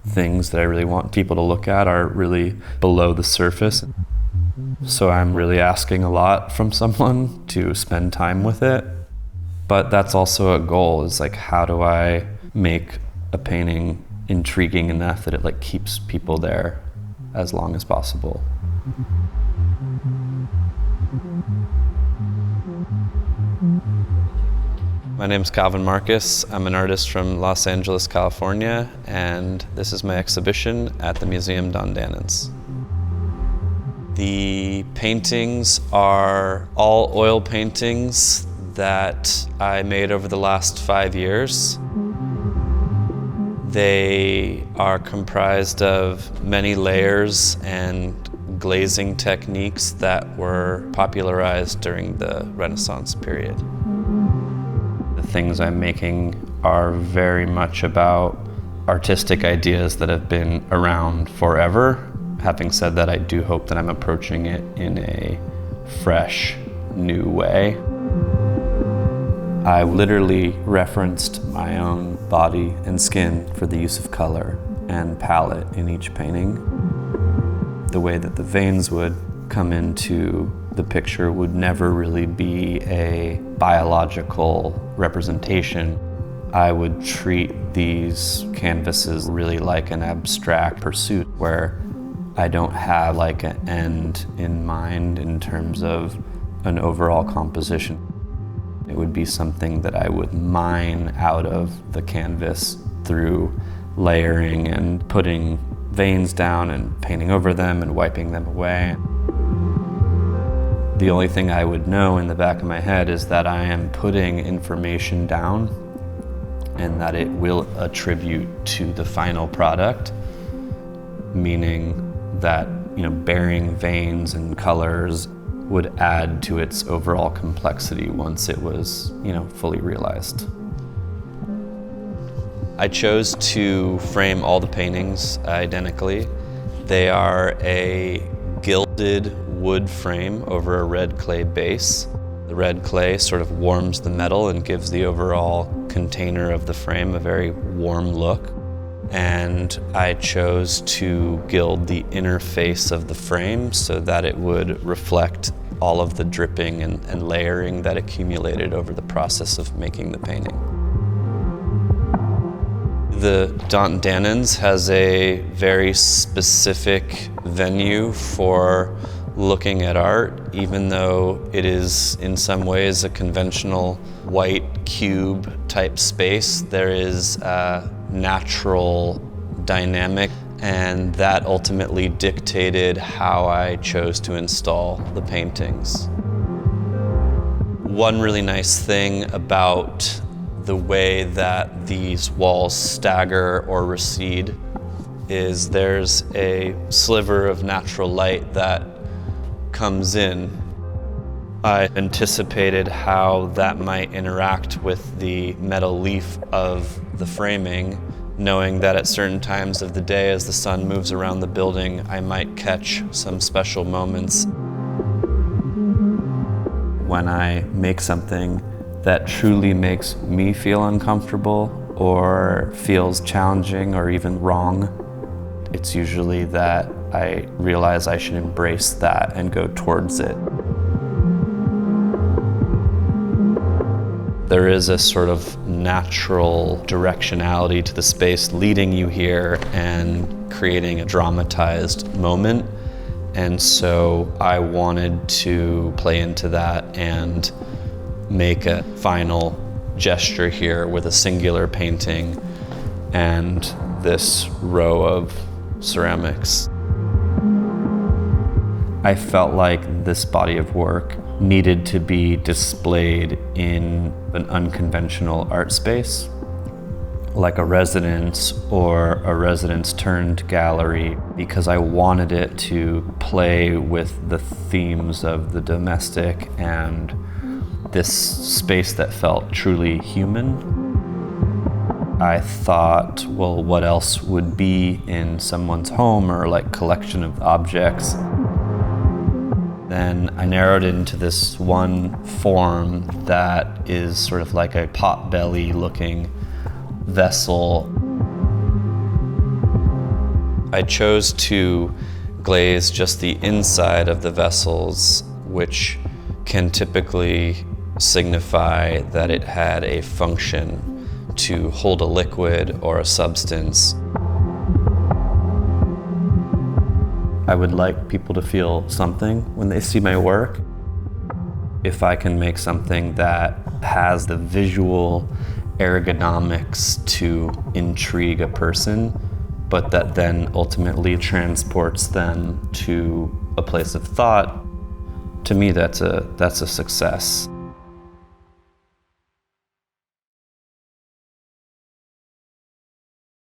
Things that I really want people to look at are really below the surface. So I'm really asking a lot from someone to spend time with it. But that's also a goal, is like, how do I make a painting intriguing enough that it like keeps people there as long as possible? My name's Calvin Marcus. I'm an artist from Los Angeles, California, and this is my exhibition at the Museum Dhondt-Dhaenens. The paintings are all oil paintings that I made over the last 5 years. They are comprised of many layers and glazing techniques that were popularized during the Renaissance period. The things I'm making are very much about artistic ideas that have been around forever. Having said that, I do hope that I'm approaching it in a fresh, new way. I literally referenced my own body and skin for the use of color and palette in each painting. The way that the veins would come into the picture would never really be a biological representation. I would treat these canvases really like an abstract pursuit where I don't have like an end in mind in terms of an overall composition. It would be something that I would mine out of the canvas through layering and putting veins down and painting over them and wiping them away. The only thing I would know in the back of my head is that I am putting information down and that it will attribute to the final product, meaning that, bearing veins and colors would add to its overall complexity once it was, fully realized. I chose to frame all the paintings identically. They are a gilded wood frame over a red clay base. The red clay sort of warms the metal and gives the overall container of the frame a very warm look. And I chose to gild the inner face of the frame so that it would reflect all of the dripping and layering that accumulated over the process of making the painting. The Dhondt-Dhaenens has a very specific venue for looking at art, even though it is in some ways a conventional white cube type space. There is a natural dynamic, and that ultimately dictated how I chose to install the paintings. One really nice thing about the way that these walls stagger or recede is there's a sliver of natural light that comes in. I anticipated how that might interact with the metal leaf of the framing, knowing that at certain times of the day as the sun moves around the building, I might catch some special moments. When I make something that truly makes me feel uncomfortable or feels challenging or even wrong, it's usually that I realize I should embrace that and go towards it. There is a sort of natural directionality to the space leading you here and creating a dramatized moment. And so I wanted to play into that and make a final gesture here with a singular painting and this row of ceramics. I felt like this body of work needed to be displayed in an unconventional art space, like a residence or a residence turned gallery, because I wanted it to play with the themes of the domestic and this space that felt truly human. I thought, well, what else would be in someone's home or like collection of objects? Then I narrowed into this one form that is sort of like a potbelly looking vessel. I chose to glaze just the inside of the vessels, which can typically signify that it had a function to hold a liquid or a substance. I would like people to feel something when they see my work. If I can make something that has the visual ergonomics to intrigue a person, but that then ultimately transports them to a place of thought, to me that's a success.